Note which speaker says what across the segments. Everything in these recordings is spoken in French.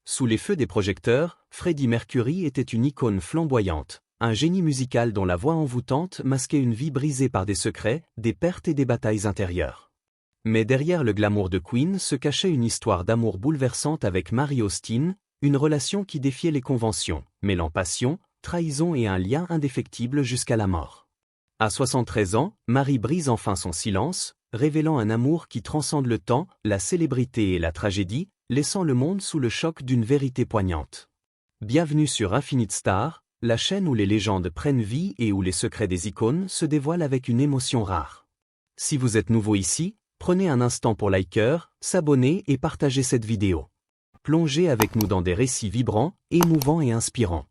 Speaker 1: Sous les feux des projecteurs, Freddie Mercury était une icône flamboyante, un génie musical dont la voix envoûtante masquait une vie brisée par des secrets, des pertes et des batailles intérieures. Mais derrière le glamour de Queen se cachait une histoire d'amour bouleversante avec Mary Austin, une relation qui défiait les conventions, mêlant passion, trahison et un lien indéfectible jusqu'à la mort. À 73 ans, Mary brise enfin son silence, révélant un amour qui transcende le temps, la célébrité et la tragédie, laissant le monde sous le choc d'une vérité poignante. Bienvenue sur Infinite Star, la chaîne où les légendes prennent vie et où les secrets des icônes se dévoilent avec une émotion rare. Si vous êtes nouveau ici, prenez un instant pour liker, s'abonner et partager cette vidéo. Plongez avec nous dans des récits vibrants, émouvants et inspirants.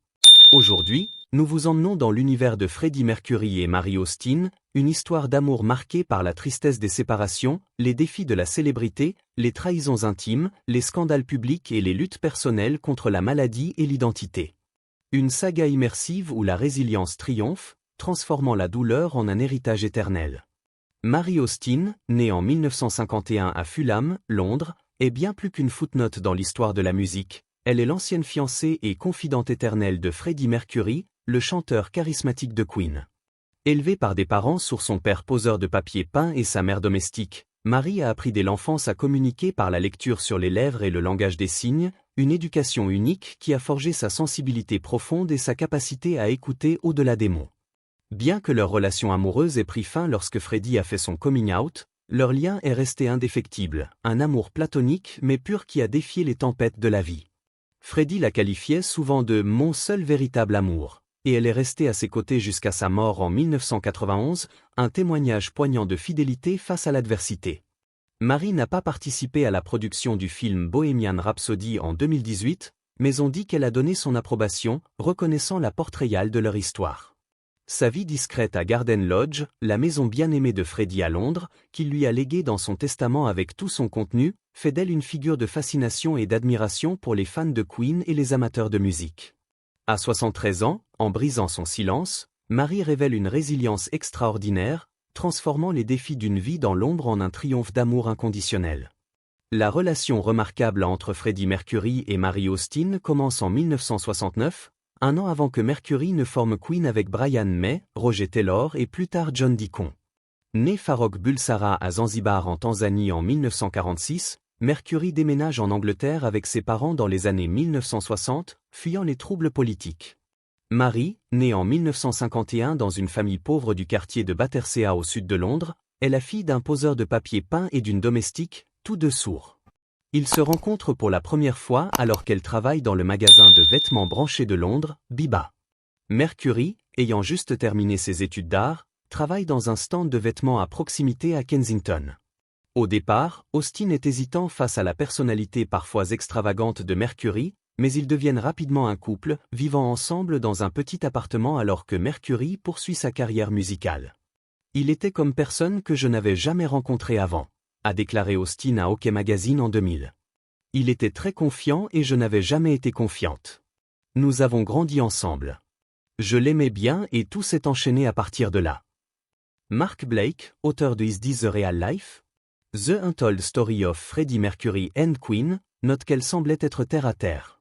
Speaker 1: Aujourd'hui, nous vous emmenons dans l'univers de Freddie Mercury et Mary Austin, une histoire d'amour marquée par la tristesse des séparations, les défis de la célébrité, les trahisons intimes, les scandales publics et les luttes personnelles contre la maladie et l'identité. Une saga immersive où la résilience triomphe, transformant la douleur en un héritage éternel. Mary Austin, née en 1951 à Fulham, Londres, est bien plus qu'une footnote dans l'histoire de la musique. Elle est l'ancienne fiancée et confidente éternelle de Freddie Mercury, le chanteur charismatique de Queen. Élevée par des parents sur son père poseur de papier peint et sa mère domestique, Mary a appris dès l'enfance à communiquer par la lecture sur les lèvres et le langage des signes, une éducation unique qui a forgé sa sensibilité profonde et sa capacité à écouter au-delà des mots. Bien que leur relation amoureuse ait pris fin lorsque Freddie a fait son coming out, leur lien est resté indéfectible, un amour platonique mais pur qui a défié les tempêtes de la vie. Freddie la qualifiait souvent de « mon seul véritable amour », et elle est restée à ses côtés jusqu'à sa mort en 1991, un témoignage poignant de fidélité face à l'adversité. Mary n'a pas participé à la production du film Bohemian Rhapsody en 2018, mais on dit qu'elle a donné son approbation, reconnaissant la portrayal de leur histoire. Sa vie discrète à Garden Lodge, la maison bien-aimée de Freddie à Londres, qu'il lui a léguée dans son testament avec tout son contenu, fait d'elle une figure de fascination et d'admiration pour les fans de Queen et les amateurs de musique. À 73 ans, en brisant son silence, Mary révèle une résilience extraordinaire, transformant les défis d'une vie dans l'ombre en un triomphe d'amour inconditionnel. La relation remarquable entre Freddie Mercury et Mary Austin commence en 1969, un an avant que Mercury ne forme Queen avec Brian May, Roger Taylor et plus tard John Deacon. Né Farrokh Bulsara à Zanzibar en Tanzanie en 1946, Mercury déménage en Angleterre avec ses parents dans les années 1960, fuyant les troubles politiques. Mary, née en 1951 dans une famille pauvre du quartier de Battersea au sud de Londres, est la fille d'un poseur de papier peint et d'une domestique, tous deux sourds. Ils se rencontrent pour la première fois alors qu'elle travaille dans le magasin de vêtements branché de Londres, Biba. Mercury, ayant juste terminé ses études d'art, travaille dans un stand de vêtements à proximité à Kensington. Au départ, Austin est hésitant face à la personnalité parfois extravagante de Mercury, mais ils deviennent rapidement un couple, vivant ensemble dans un petit appartement alors que Mercury poursuit sa carrière musicale. « Il était comme personne que je n'avais jamais rencontré avant », a déclaré Austin à OK Magazine en 2000. « Il était très confiant et je n'avais jamais été confiante. Nous avons grandi ensemble. Je l'aimais bien et tout s'est enchaîné à partir de là. » Mark Blake, auteur de Is This the Real Life? The Untold Story of Freddie Mercury and Queen, note qu'elle semblait être terre à terre.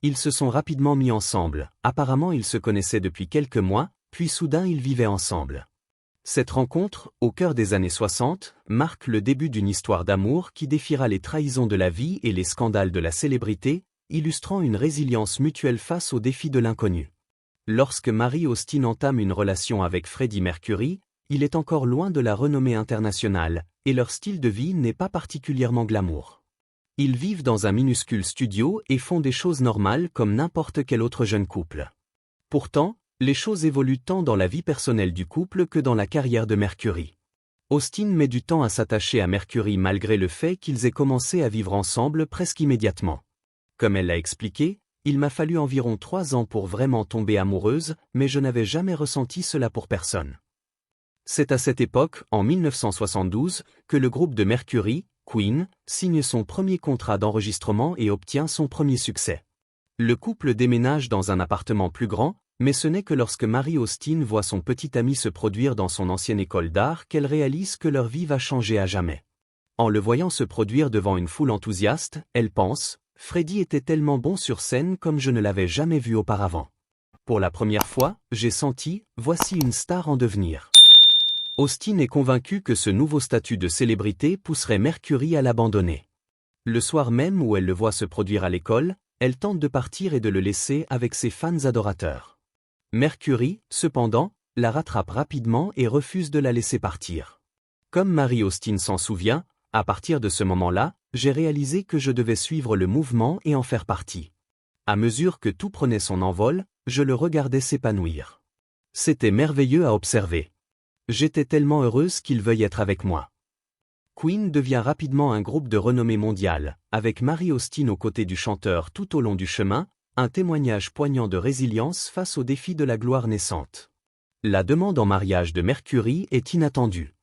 Speaker 1: Ils se sont rapidement mis ensemble, apparemment ils se connaissaient depuis quelques mois, puis soudain ils vivaient ensemble. Cette rencontre, au cœur des années 60, marque le début d'une histoire d'amour qui défiera les trahisons de la vie et les scandales de la célébrité, illustrant une résilience mutuelle face aux défis de l'inconnu. Lorsque Mary Austin entame une relation avec Freddie Mercury, il est encore loin de la renommée internationale, et leur style de vie n'est pas particulièrement glamour. Ils vivent dans un minuscule studio et font des choses normales comme n'importe quel autre jeune couple. Pourtant, les choses évoluent tant dans la vie personnelle du couple que dans la carrière de Mercury. Austin met du temps à s'attacher à Mercury malgré le fait qu'ils aient commencé à vivre ensemble presque immédiatement. Comme elle l'a expliqué, « Il m'a fallu environ 3 ans pour vraiment tomber amoureuse, mais je n'avais jamais ressenti cela pour personne. » C'est à cette époque, en 1972, que le groupe de Mercury, Queen, signe son premier contrat d'enregistrement et obtient son premier succès. Le couple déménage dans un appartement plus grand, mais ce n'est que lorsque Mary Austin voit son petit ami se produire dans son ancienne école d'art qu'elle réalise que leur vie va changer à jamais. En le voyant se produire devant une foule enthousiaste, elle pense Freddie était tellement bon sur scène comme je ne l'avais jamais vu auparavant. Pour la première fois, j'ai senti, voici une star en devenir. Austin est convaincu que ce nouveau statut de célébrité pousserait Mercury à l'abandonner. Le soir même où elle le voit se produire à l'école, elle tente de partir et de le laisser avec ses fans adorateurs. Mercury, cependant, la rattrape rapidement et refuse de la laisser partir. Comme Mary Austin s'en souvient, à partir de ce moment-là, j'ai réalisé que je devais suivre le mouvement et en faire partie. À mesure que tout prenait son envol, je le regardais s'épanouir. C'était merveilleux à observer. J'étais tellement heureuse qu'il veuille être avec moi. Queen devient rapidement un groupe de renommée mondiale, avec Mary Austin aux côtés du chanteur tout au long du chemin, un témoignage poignant de résilience face aux défis de la gloire naissante. La demande en mariage de Mercury est inattendue.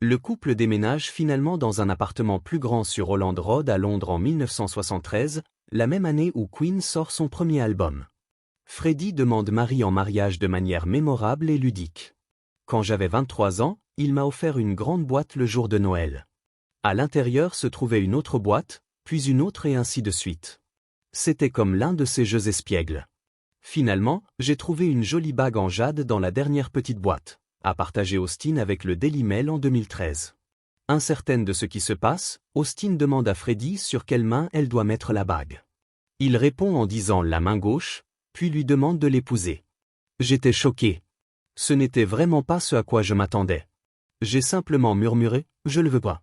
Speaker 1: Le couple déménage finalement dans un appartement plus grand sur Holland Road à Londres en 1973, la même année où Queen sort son premier album. Freddie demande Mary en mariage de manière mémorable et ludique. Quand j'avais 23 ans, il m'a offert une grande boîte le jour de Noël. À l'intérieur se trouvait une autre boîte, puis une autre et ainsi de suite. C'était comme l'un de ces jeux espiègles. Finalement, j'ai trouvé une jolie bague en jade dans la dernière petite boîte, a partagé Austin avec le Daily Mail en 2013. Incertaine de ce qui se passe, Austin demande à Freddie sur quelle main elle doit mettre la bague. Il répond en disant la main gauche, puis lui demande de l'épouser. J'étais choqué. Ce n'était vraiment pas ce à quoi je m'attendais. J'ai simplement murmuré, je le veux pas.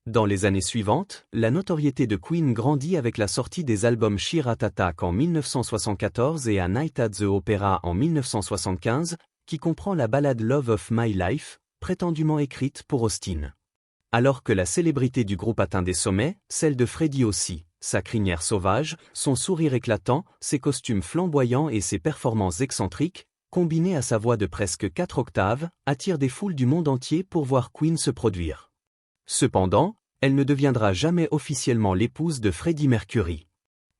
Speaker 1: Dans les années suivantes, la notoriété de Queen grandit avec la sortie des albums Sheer Attack en 1974 et A Night at the Opera en 1975, qui comprend la ballade Love of My Life, prétendument écrite pour Austin. Alors que la célébrité du groupe atteint des sommets, celle de Freddie aussi, sa crinière sauvage, son sourire éclatant, ses costumes flamboyants et ses performances excentriques, combinés à sa voix de presque 4 octaves, attirent des foules du monde entier pour voir Queen se produire. Cependant, elle ne deviendra jamais officiellement l'épouse de Freddie Mercury.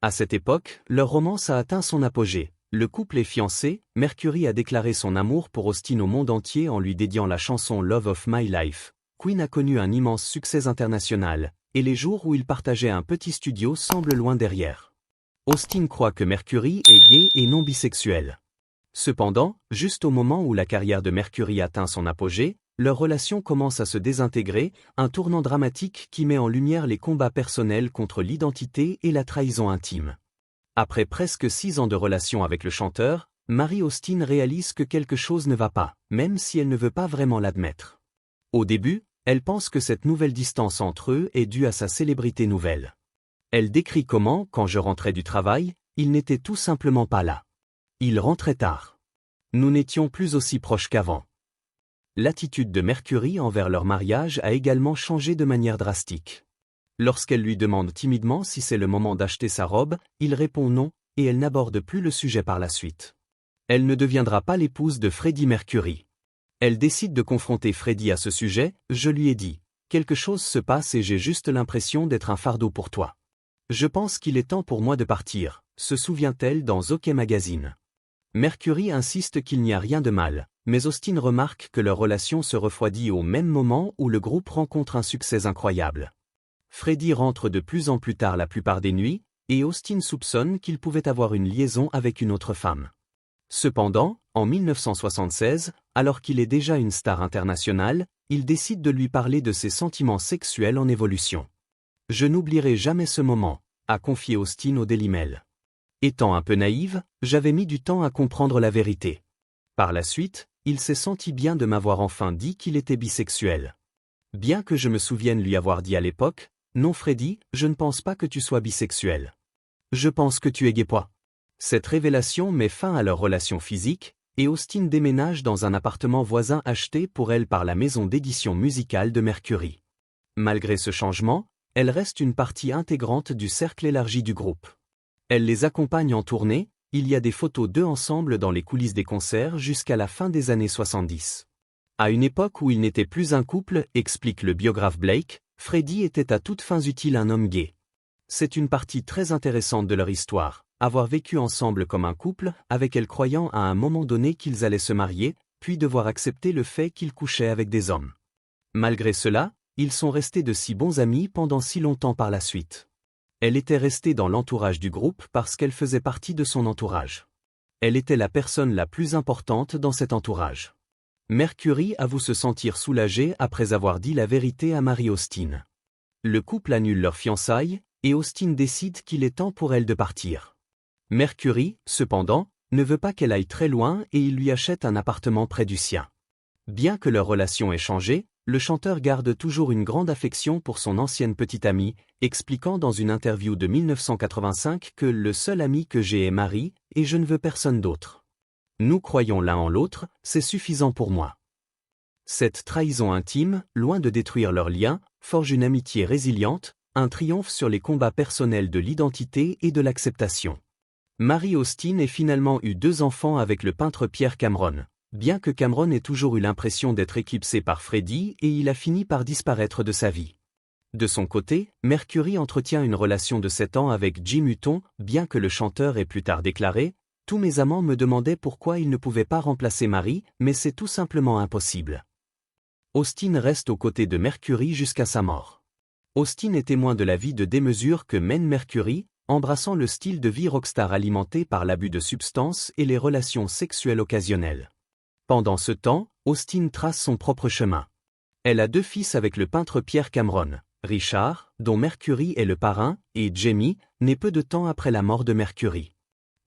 Speaker 1: À cette époque, leur romance a atteint son apogée. Le couple est fiancé, Mercury a déclaré son amour pour Austin au monde entier en lui dédiant la chanson Love of My Life. Queen a connu un immense succès international, et les jours où ils partageaient un petit studio semblent loin derrière. Austin croit que Mercury est gay et non bisexuel. Cependant, juste au moment où la carrière de Mercury atteint son apogée, leur relation commence à se désintégrer, un tournant dramatique qui met en lumière les combats personnels contre l'identité et la trahison intime. Après presque 6 ans de relation avec le chanteur, Mary Austin réalise que quelque chose ne va pas, même si elle ne veut pas vraiment l'admettre. Au début, elle pense que cette nouvelle distance entre eux est due à sa célébrité nouvelle. Elle décrit comment, quand je rentrais du travail, il n'était tout simplement pas là. Il rentrait tard. Nous n'étions plus aussi proches qu'avant. L'attitude de Mercury envers leur mariage a également changé de manière drastique. Lorsqu'elle lui demande timidement si c'est le moment d'acheter sa robe, il répond non, et elle n'aborde plus le sujet par la suite. Elle ne deviendra pas l'épouse de Freddie Mercury. Elle décide de confronter Freddie à ce sujet, je lui ai dit, quelque chose se passe et j'ai juste l'impression d'être un fardeau pour toi. Je pense qu'il est temps pour moi de partir, se souvient-elle dans OK Magazine. Mercury insiste qu'il n'y a rien de mal, mais Austin remarque que leur relation se refroidit au même moment où le groupe rencontre un succès incroyable. Freddie rentre de plus en plus tard la plupart des nuits, et Austin soupçonne qu'il pouvait avoir une liaison avec une autre femme. Cependant, en 1976, alors qu'il est déjà une star internationale, il décide de lui parler de ses sentiments sexuels en évolution. Je n'oublierai jamais ce moment, a confié Austin au Daily Mail. Étant un peu naïve, j'avais mis du temps à comprendre la vérité. Par la suite, il s'est senti bien de m'avoir enfin dit qu'il était bisexuel. Bien que je me souvienne lui avoir dit à l'époque, « Non Freddie, je ne pense pas que tu sois bisexuel. Je pense que tu es gay-pois. » Cette révélation met fin à leur relation physique, et Austin déménage dans un appartement voisin acheté pour elle par la maison d'édition musicale de Mercury. Malgré ce changement, elle reste une partie intégrante du cercle élargi du groupe. Elle les accompagne en tournée, il y a des photos d'eux ensemble dans les coulisses des concerts jusqu'à la fin des années 70. À une époque où ils n'étaient plus un couple, explique le biographe Blake, Freddie était à toutes fins utiles un homme gay. C'est une partie très intéressante de leur histoire, avoir vécu ensemble comme un couple, avec elle croyant à un moment donné qu'ils allaient se marier, puis devoir accepter le fait qu'ils couchaient avec des hommes. Malgré cela, ils sont restés de si bons amis pendant si longtemps par la suite. Elle était restée dans l'entourage du groupe parce qu'elle faisait partie de son entourage. Elle était la personne la plus importante dans cet entourage. Mercury avoue se sentir soulagé après avoir dit la vérité à Mary Austin. Le couple annule leurs fiançailles, et Austin décide qu'il est temps pour elle de partir. Mercury, cependant, ne veut pas qu'elle aille très loin et il lui achète un appartement près du sien. Bien que leur relation ait changé, le chanteur garde toujours une grande affection pour son ancienne petite amie, expliquant dans une interview de 1985 que le seul ami que j'ai est Marie, et je ne veux personne d'autre. Nous croyons l'un en l'autre, c'est suffisant pour moi. Cette trahison intime, loin de détruire leur lien, forge une amitié résiliente, un triomphe sur les combats personnels de l'identité et de l'acceptation. Mary Austin a finalement eu 2 enfants avec le peintre Pierre Cameron. Bien que Cameron ait toujours eu l'impression d'être éclipsé par Freddie et il a fini par disparaître de sa vie. De son côté, Mercury entretient une relation de 7 ans avec Jim Hutton, bien que le chanteur ait plus tard déclaré « Tous mes amants me demandaient pourquoi ils ne pouvaient pas remplacer Mary, mais c'est tout simplement impossible. » Austin reste aux côtés de Mercury jusqu'à sa mort. Austin est témoin de la vie de démesure que mène Mercury, embrassant le style de vie rockstar alimenté par l'abus de substances et les relations sexuelles occasionnelles. Pendant ce temps, Austin trace son propre chemin. Elle a 2 fils avec le peintre Pierre Cameron, Richard, dont Mercury est le parrain, et Jamie, né peu de temps après la mort de Mercury.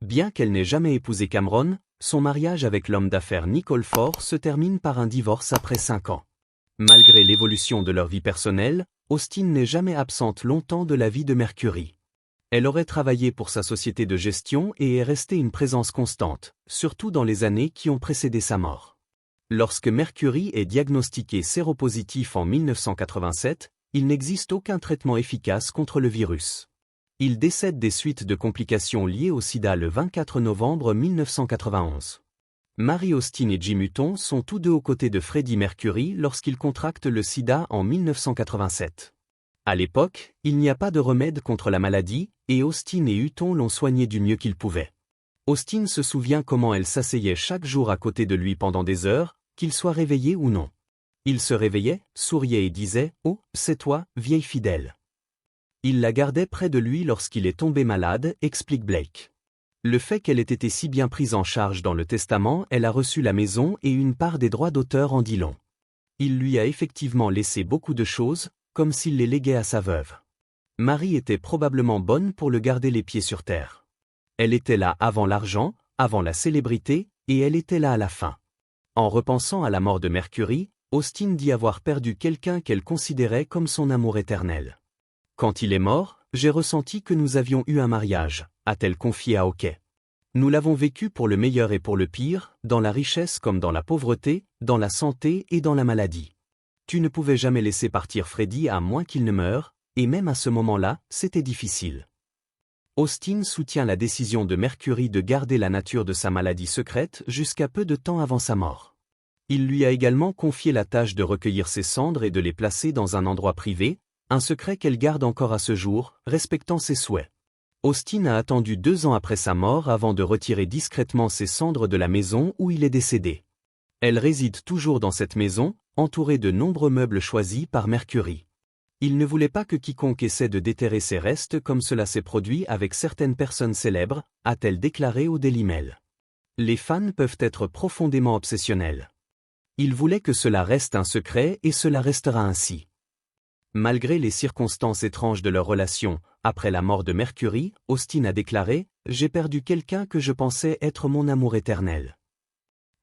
Speaker 1: Bien qu'elle n'ait jamais épousé Cameron, son mariage avec l'homme d'affaires Nicole Ford se termine par un divorce après 5 ans. Malgré l'évolution de leur vie personnelle, Austin n'est jamais absente longtemps de la vie de Mercury. Elle aurait travaillé pour sa société de gestion et est restée une présence constante, surtout dans les années qui ont précédé sa mort. Lorsque Mercury est diagnostiqué séropositif en 1987, il n'existe aucun traitement efficace contre le virus. Il décède des suites de complications liées au sida le 24 novembre 1991. Mary Austin et Jim Hutton sont tous 2 aux côtés de Freddie Mercury lorsqu'il contracte le sida en 1987. À l'époque, il n'y a pas de remède contre la maladie, et Austin et Hutton l'ont soigné du mieux qu'ils pouvaient. Austin se souvient comment elle s'asseyait chaque jour à côté de lui pendant des heures, qu'il soit réveillé ou non. Il se réveillait, souriait et disait « Oh, c'est toi, vieille fidèle ». Il la gardait près de lui lorsqu'il est tombé malade, explique Blake. Le fait qu'elle ait été si bien prise en charge dans le testament, elle a reçu la maison et une part des droits d'auteur en dit long. Il lui a effectivement laissé beaucoup de choses, comme s'il les léguait à sa veuve. Marie était probablement bonne pour le garder les pieds sur terre. Elle était là avant l'argent, avant la célébrité, et elle était là à la fin. En repensant à la mort de Mercury, Austin dit avoir perdu quelqu'un qu'elle considérait comme son amour éternel. Quand il est mort, j'ai ressenti que nous avions eu un mariage, a-t-elle confié à Hockey. Nous l'avons vécu pour le meilleur et pour le pire, dans la richesse comme dans la pauvreté, dans la santé et dans la maladie. Tu ne pouvais jamais laisser partir Freddie à moins qu'il ne meure, et même à ce moment-là, c'était difficile. Austin soutient la décision de Mercury de garder la nature de sa maladie secrète jusqu'à peu de temps avant sa mort. Il lui a également confié la tâche de recueillir ses cendres et de les placer dans un endroit privé, un secret qu'elle garde encore à ce jour, respectant ses souhaits. Austin a attendu 2 ans après sa mort avant de retirer discrètement ses cendres de la maison où il est décédé. Elle réside toujours dans cette maison, entourée de nombreux meubles choisis par Mercury. Il ne voulait pas que quiconque essaie de déterrer ses restes comme cela s'est produit avec certaines personnes célèbres, a-t-elle déclaré au Daily Mail. Les fans peuvent être profondément obsessionnels. Il voulait que cela reste un secret et cela restera ainsi. Malgré les circonstances étranges de leur relation, après la mort de Mercury, Austin a déclaré « J'ai perdu quelqu'un que je pensais être mon amour éternel ».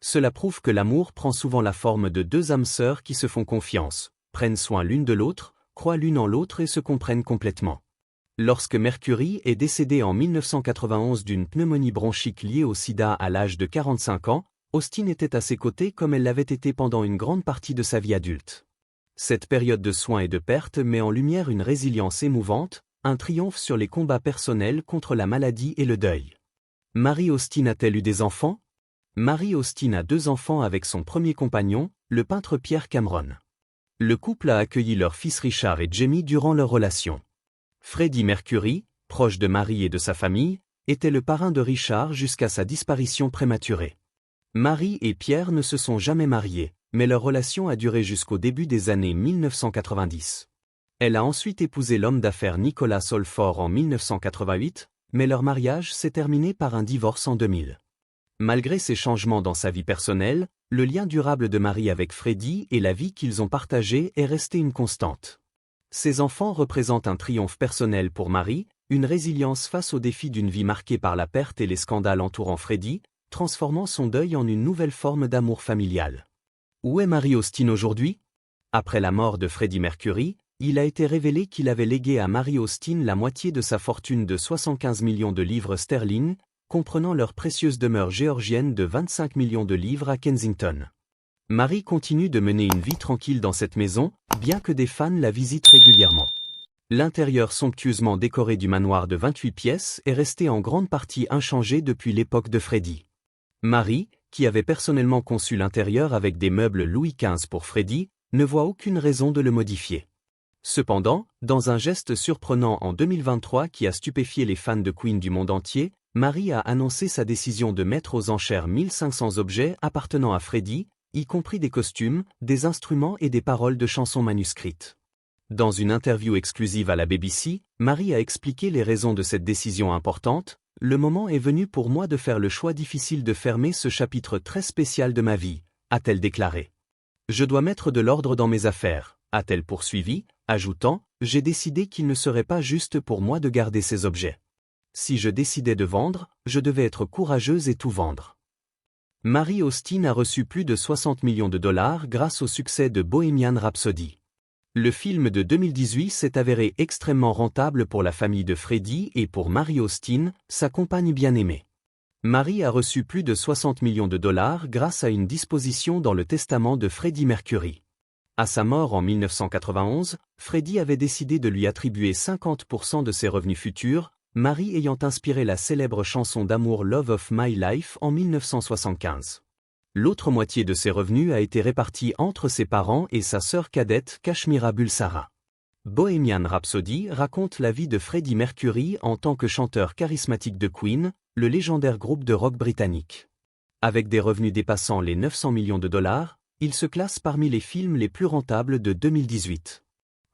Speaker 1: Cela prouve que l'amour prend souvent la forme de 2 âmes sœurs qui se font confiance, prennent soin l'une de l'autre, croient l'une en l'autre et se comprennent complètement. Lorsque Mercury est décédé en 1991 d'une pneumonie bronchique liée au sida à l'âge de 45 ans, Austin était à ses côtés comme elle l'avait été pendant une grande partie de sa vie adulte. Cette période de soins et de perte met en lumière une résilience émouvante, un triomphe sur les combats personnels contre la maladie et le deuil. Mary Austin a-t-elle eu des enfants? Mary Austin a 2 enfants avec son premier compagnon, le peintre Pierre Cameron. Le couple a accueilli leur fils Richard et Jamie durant leur relation. Freddie Mercury, proche de Mary et de sa famille, était le parrain de Richard jusqu'à sa disparition prématurée. Mary et Pierre ne se sont jamais mariés, mais leur relation a duré jusqu'au début des années 1990. Elle a ensuite épousé l'homme d'affaires Nicolas Solfort en 1988, mais leur mariage s'est terminé par un divorce en 2000. Malgré ces changements dans sa vie personnelle, le lien durable de Marie avec Freddie et la vie qu'ils ont partagée est resté une constante. Ses enfants représentent un triomphe personnel pour Marie, une résilience face aux défis d'une vie marquée par la perte et les scandales entourant Freddie, transformant son deuil en une nouvelle forme d'amour familial. Où est Mary Austin aujourd'hui? Après la mort de Freddie Mercury, il a été révélé qu'il avait légué à Mary Austin la moitié de sa fortune de 75 millions de livres sterling, comprenant leur précieuse demeure géorgienne de 25 millions de livres à Kensington. Mary continue de mener une vie tranquille dans cette maison, bien que des fans la visitent régulièrement. L'intérieur somptueusement décoré du manoir de 28 pièces est resté en grande partie inchangé depuis l'époque de Freddie. Mary, qui avait personnellement conçu l'intérieur avec des meubles Louis XV pour Freddie, ne voit aucune raison de le modifier. Cependant, dans un geste surprenant en 2023 qui a stupéfié les fans de Queen du monde entier, Mary a annoncé sa décision de mettre aux enchères 1500 objets appartenant à Freddie, y compris des costumes, des instruments et des paroles de chansons manuscrites. Dans une interview exclusive à la BBC, Mary a expliqué les raisons de cette décision importante. « Le moment est venu pour moi de faire le choix difficile de fermer ce chapitre très spécial de ma vie », a-t-elle déclaré. « Je dois mettre de l'ordre dans mes affaires », a-t-elle poursuivi, ajoutant « J'ai décidé qu'il ne serait pas juste pour moi de garder ces objets. Si je décidais de vendre, je devais être courageuse et tout vendre. » Mary Austin a reçu plus de 60 millions de dollars grâce au succès de Bohemian Rhapsody. Le film de 2018 s'est avéré extrêmement rentable pour la famille de Freddie et pour Mary Austin, sa compagne bien-aimée. Mary a reçu plus de 60 millions de dollars grâce à une disposition dans le testament de Freddie Mercury. À sa mort en 1991, Freddie avait décidé de lui attribuer 50% de ses revenus futurs, Mary ayant inspiré la célèbre chanson d'amour Love of My Life en 1975. L'autre moitié de ses revenus a été répartie entre ses parents et sa sœur cadette Kashmira Bulsara. Bohemian Rhapsody raconte la vie de Freddie Mercury en tant que chanteur charismatique de Queen, le légendaire groupe de rock britannique. Avec des revenus dépassant les 900 millions de dollars, il se classe parmi les films les plus rentables de 2018.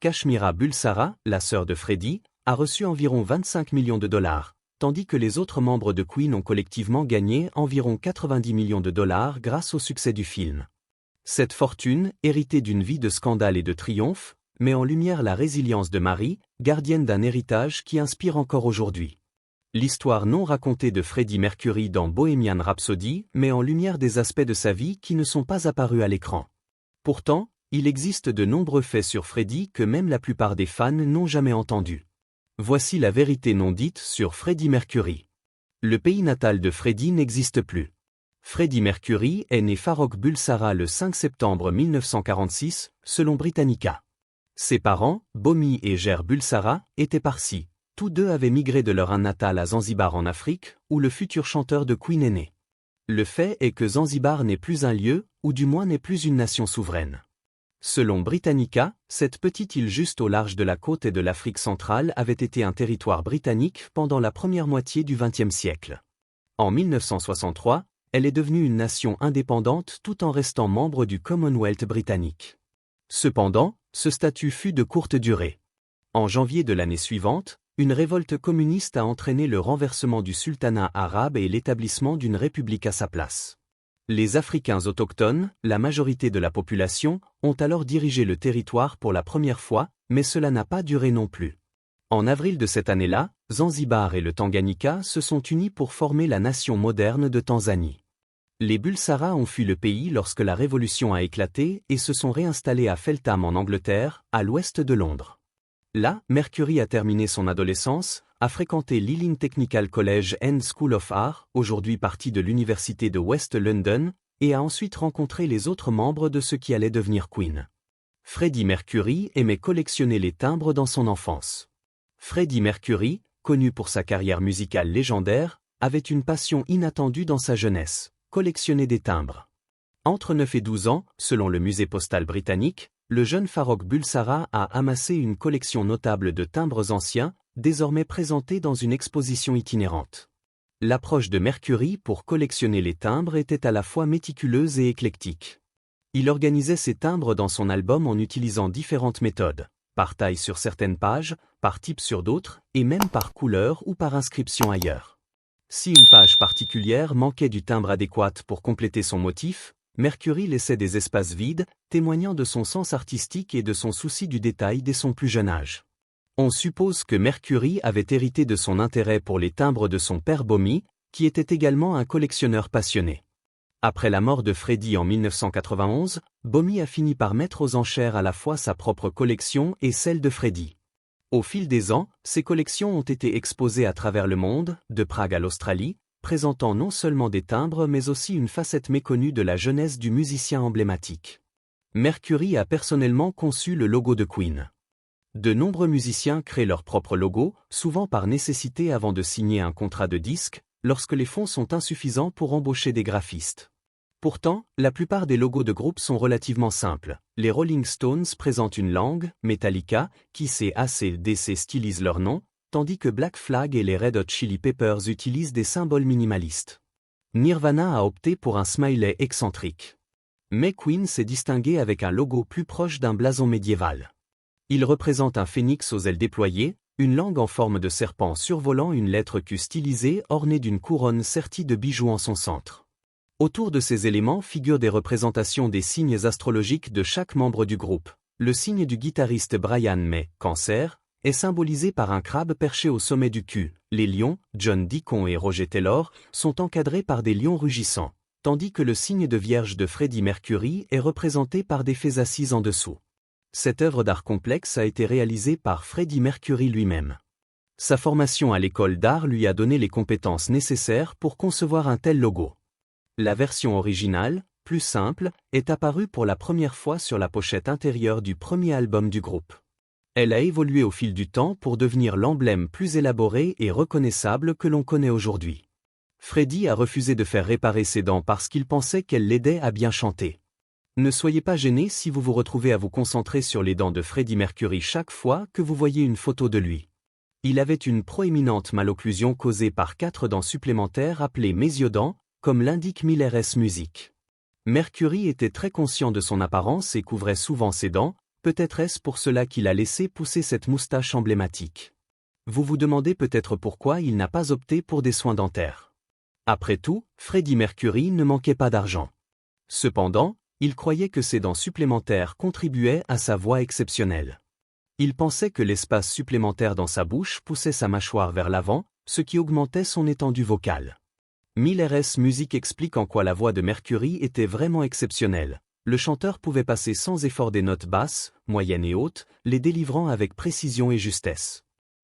Speaker 1: Kashmira Bulsara, la sœur de Freddie, a reçu environ 25 millions de dollars, tandis que les autres membres de Queen ont collectivement gagné environ 90 millions de dollars grâce au succès du film. Cette fortune, héritée d'une vie de scandale et de triomphe, met en lumière la résilience de Mary, gardienne d'un héritage qui inspire encore aujourd'hui. L'histoire non racontée de Freddie Mercury dans Bohemian Rhapsody met en lumière des aspects de sa vie qui ne sont pas apparus à l'écran. Pourtant, il existe de nombreux faits sur Freddie que même la plupart des fans n'ont jamais entendus. Voici la vérité non dite sur Freddie Mercury. Le pays natal de Freddie n'existe plus. Freddie Mercury est né Farrokh Bulsara le 5 septembre 1946, selon Britannica. Ses parents, Bomi et Ger Bulsara, étaient parsis. Tous deux avaient migré de leur île natale à Zanzibar en Afrique, où le futur chanteur de Queen est né. Le fait est que Zanzibar n'est plus un lieu, ou du moins n'est plus une nation souveraine. Selon Britannica, cette petite île juste au large de la côte et de l'Afrique centrale avait été un territoire britannique pendant la première moitié du XXe siècle. En 1963, elle est devenue une nation indépendante tout en restant membre du Commonwealth britannique. Cependant, ce statut fut de courte durée. En janvier de l'année suivante, une révolte communiste a entraîné le renversement du sultanat arabe et l'établissement d'une république à sa place. Les Africains autochtones, la majorité de la population, ont alors dirigé le territoire pour la première fois, mais cela n'a pas duré non plus. En avril de cette année-là, Zanzibar et le Tanganyika se sont unis pour former la nation moderne de Tanzanie. Les Bulsara ont fui le pays lorsque la révolution a éclaté et se sont réinstallés à Feltham en Angleterre, à l'ouest de Londres. Là, Mercury a terminé son adolescence, a fréquenté l'Ealing Technical College and School of Art, aujourd'hui partie de l'université de West London, et a ensuite rencontré les autres membres de ce qui allait devenir Queen. Freddie Mercury aimait collectionner les timbres dans son enfance. Freddie Mercury, connu pour sa carrière musicale légendaire, avait une passion inattendue dans sa jeunesse, collectionner des timbres. Entre 9 et 12 ans, selon le musée postal britannique, le jeune Farrokh Bulsara a amassé une collection notable de timbres anciens, désormais présentés dans une exposition itinérante. L'approche de Mercury pour collectionner les timbres était à la fois méticuleuse et éclectique. Il organisait ses timbres dans son album en utilisant différentes méthodes. par taille sur certaines pages, par type sur d'autres, et même par couleur ou par inscription ailleurs. Si une page particulière manquait du timbre adéquat pour compléter son motif, Mercury laissait des espaces vides, témoignant de son sens artistique et de son souci du détail dès son plus jeune âge. On suppose que Mercury avait hérité de son intérêt pour les timbres de son père Baumy, qui était également un collectionneur passionné. Après la mort de Freddie en 1991, Baumy a fini par mettre aux enchères à la fois sa propre collection et celle de Freddie. Au fil des ans, ces collections ont été exposées à travers le monde, de Prague à l'Australie, présentant non seulement des timbres mais aussi une facette méconnue de la jeunesse du musicien emblématique. Mercury a personnellement conçu le logo de Queen. De nombreux musiciens créent leur propre logo, souvent par nécessité avant de signer un contrat de disque, lorsque les fonds sont insuffisants pour embaucher des graphistes. Pourtant, la plupart des logos de groupes sont relativement simples. Les Rolling Stones présentent une langue, Metallica, Kiss et AC/DC stylisent leur nom, tandis que Black Flag et les Red Hot Chili Peppers utilisent des symboles minimalistes. Nirvana a opté pour un smiley excentrique. Mais Queen s'est distingué avec un logo plus proche d'un blason médiéval. Il représente un phénix aux ailes déployées, une langue en forme de serpent survolant une lettre Q stylisée ornée d'une couronne sertie de bijoux en son centre. Autour de ces éléments figurent des représentations des signes astrologiques de chaque membre du groupe. Le signe du guitariste Brian May, Cancer, est symbolisé par un crabe perché au sommet du Q. Les lions, John Deacon et Roger Taylor, sont encadrés par des lions rugissants, tandis que le signe de Vierge de Freddie Mercury est représenté par des fées assises en dessous. Cette œuvre d'art complexe a été réalisée par Freddie Mercury lui-même. Sa formation à l'école d'art lui a donné les compétences nécessaires pour concevoir un tel logo. La version originale, plus simple, est apparue pour la première fois sur la pochette intérieure du premier album du groupe. Elle a évolué au fil du temps pour devenir l'emblème plus élaboré et reconnaissable que l'on connaît aujourd'hui. Freddie a refusé de faire réparer ses dents parce qu'il pensait qu'elles l'aidaient à bien chanter. Ne soyez pas gênés si vous vous retrouvez à vous concentrer sur les dents de Freddie Mercury chaque fois que vous voyez une photo de lui. Il avait une proéminente malocclusion causée par 4 dents supplémentaires appelées mésiodents, comme l'indique Miller S Music. Mercury était très conscient de son apparence et couvrait souvent ses dents, peut-être est-ce pour cela qu'il a laissé pousser cette moustache emblématique. Vous vous demandez peut-être pourquoi il n'a pas opté pour des soins dentaires. Après tout, Freddie Mercury ne manquait pas d'argent. Cependant, il croyait que ses dents supplémentaires contribuaient à sa voix exceptionnelle. Il pensait que l'espace supplémentaire dans sa bouche poussait sa mâchoire vers l'avant, ce qui augmentait son étendue vocale. Miller S Music explique en quoi la voix de Mercury était vraiment exceptionnelle. Le chanteur pouvait passer sans effort des notes basses, moyennes et hautes, les délivrant avec précision et justesse.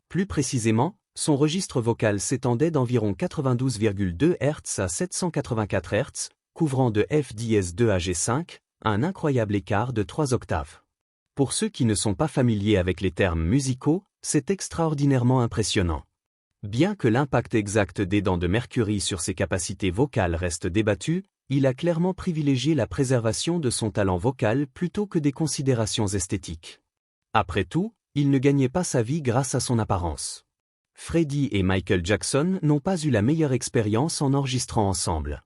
Speaker 1: Plus précisément, son registre vocal s'étendait d'environ 92,2 Hz à 784 Hz, couvrant de F dièse 2 à G5, un incroyable écart de 3 octaves. Pour ceux qui ne sont pas familiers avec les termes musicaux, c'est extraordinairement impressionnant. Bien que l'impact exact des dents de Mercury sur ses capacités vocales reste débattu, il a clairement privilégié la préservation de son talent vocal plutôt que des considérations esthétiques. Après tout, il ne gagnait pas sa vie grâce à son apparence. Freddie et Michael Jackson n'ont pas eu la meilleure expérience en enregistrant ensemble.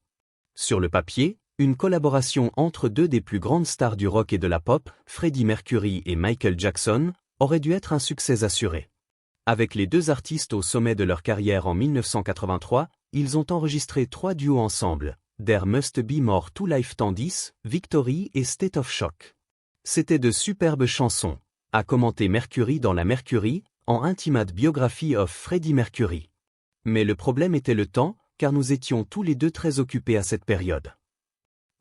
Speaker 1: Sur le papier, une collaboration entre deux des plus grandes stars du rock et de la pop, Freddie Mercury et Michael Jackson, aurait dû être un succès assuré. Avec les deux artistes au sommet de leur carrière en 1983, ils ont enregistré 3 duos ensemble, There Must Be More to Life Tandis, Victory et State of Shock. C'était de superbes chansons, a commenté Mercury dans la Mercury, en Intimate Biography of Freddie Mercury. Mais le problème était le temps, car nous étions tous les deux très occupés à cette période.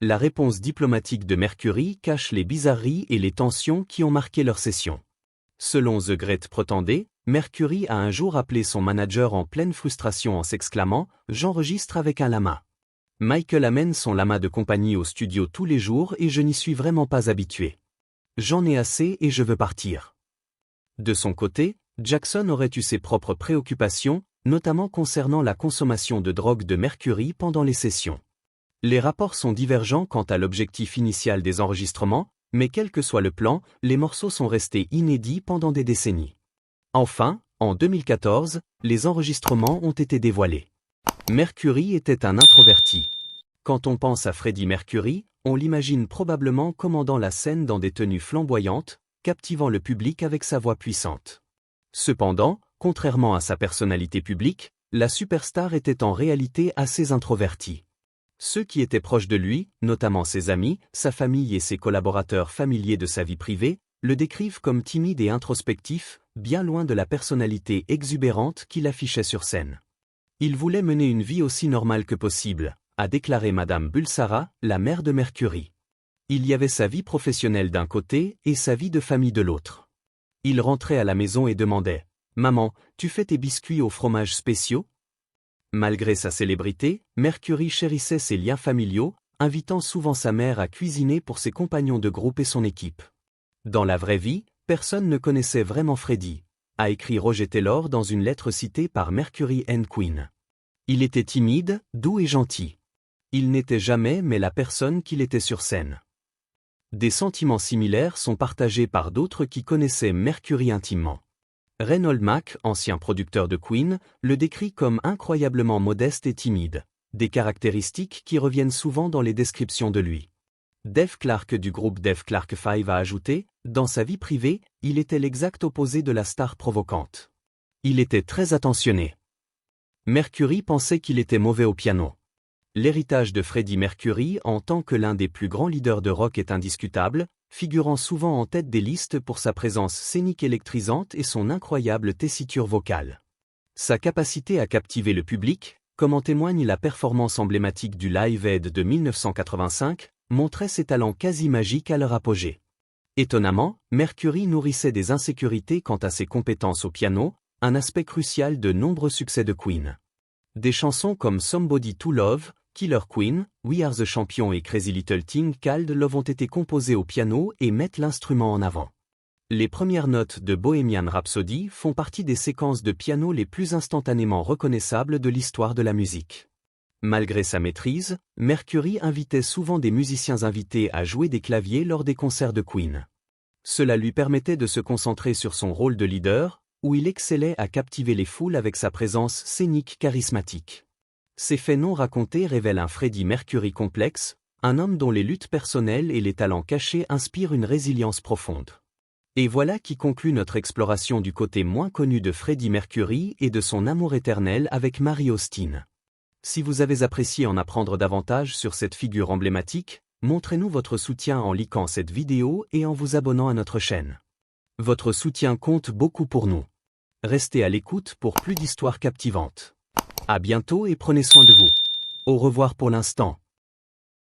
Speaker 1: La réponse diplomatique de Mercury cache les bizarreries et les tensions qui ont marqué leur session. Selon The Great Pretender, Mercury a un jour appelé son manager en pleine frustration en s'exclamant « J'enregistre avec un lama. Michael amène son lama de compagnie au studio tous les jours et je n'y suis vraiment pas habitué. J'en ai assez et je veux partir. » De son côté, Jackson aurait eu ses propres préoccupations, notamment concernant la consommation de drogue de Mercury pendant les sessions. Les rapports sont divergents quant à l'objectif initial des enregistrements, mais quel que soit le plan, les morceaux sont restés inédits pendant des décennies. Enfin, en 2014, les enregistrements ont été dévoilés. Mercury était un introverti. Quand on pense à Freddie Mercury, on l'imagine probablement commandant la scène dans des tenues flamboyantes, captivant le public avec sa voix puissante. Cependant, contrairement à sa personnalité publique, la superstar était en réalité assez introvertie. Ceux qui étaient proches de lui, notamment ses amis, sa famille et ses collaborateurs familiers de sa vie privée, le décrivent comme timide et introspectif, bien loin de la personnalité exubérante qu'il affichait sur scène. Il voulait mener une vie aussi normale que possible, a déclaré Madame Bulsara, la mère de Mercury. Il y avait sa vie professionnelle d'un côté et sa vie de famille de l'autre. Il rentrait à la maison et demandait « Maman, tu fais tes biscuits au fromage spéciaux ?» Malgré sa célébrité, Mercury chérissait ses liens familiaux, invitant souvent sa mère à cuisiner pour ses compagnons de groupe et son équipe. Dans la vraie vie, personne ne connaissait vraiment Freddie, a écrit Roger Taylor dans une lettre citée par Mercury and Queen. Il était timide, doux et gentil. Il n'était jamais mais la personne qu'il était sur scène. Des sentiments similaires sont partagés par d'autres qui connaissaient Mercury intimement. Reynold Mack, ancien producteur de Queen, le décrit comme incroyablement modeste et timide, des caractéristiques qui reviennent souvent dans les descriptions de lui. Dave Clark du groupe Dave Clark 5 a ajouté « Dans sa vie privée, il était l'exact opposé de la star provocante. Il était très attentionné. » Mercury pensait qu'il était mauvais au piano. L'héritage de Freddie Mercury en tant que l'un des plus grands leaders de rock est indiscutable, figurant souvent en tête des listes pour sa présence scénique électrisante et son incroyable tessiture vocale. Sa capacité à captiver le public, comme en témoigne la performance emblématique du Live Aid de 1985, montrait ses talents quasi magiques à leur apogée. Étonnamment, Mercury nourrissait des insécurités quant à ses compétences au piano, un aspect crucial de nombreux succès de Queen. Des chansons comme Somebody to Love, Killer Queen, We Are the Champion et Crazy Little Thing Called Love ont été composées au piano et mettent l'instrument en avant. Les premières notes de Bohemian Rhapsody font partie des séquences de piano les plus instantanément reconnaissables de l'histoire de la musique. Malgré sa maîtrise, Mercury invitait souvent des musiciens invités à jouer des claviers lors des concerts de Queen. Cela lui permettait de se concentrer sur son rôle de leader, où il excellait à captiver les foules avec sa présence scénique charismatique. Ces faits non racontés révèlent un Freddie Mercury complexe, un homme dont les luttes personnelles et les talents cachés inspirent une résilience profonde. Et voilà qui conclut notre exploration du côté moins connu de Freddie Mercury et de son amour éternel avec Mary Austin. Si vous avez apprécié en apprendre davantage sur cette figure emblématique, montrez-nous votre soutien en likant cette vidéo et en vous abonnant à notre chaîne. Votre soutien compte beaucoup pour nous. Restez à l'écoute pour plus d'histoires captivantes. À bientôt et prenez soin de vous. Au revoir pour l'instant.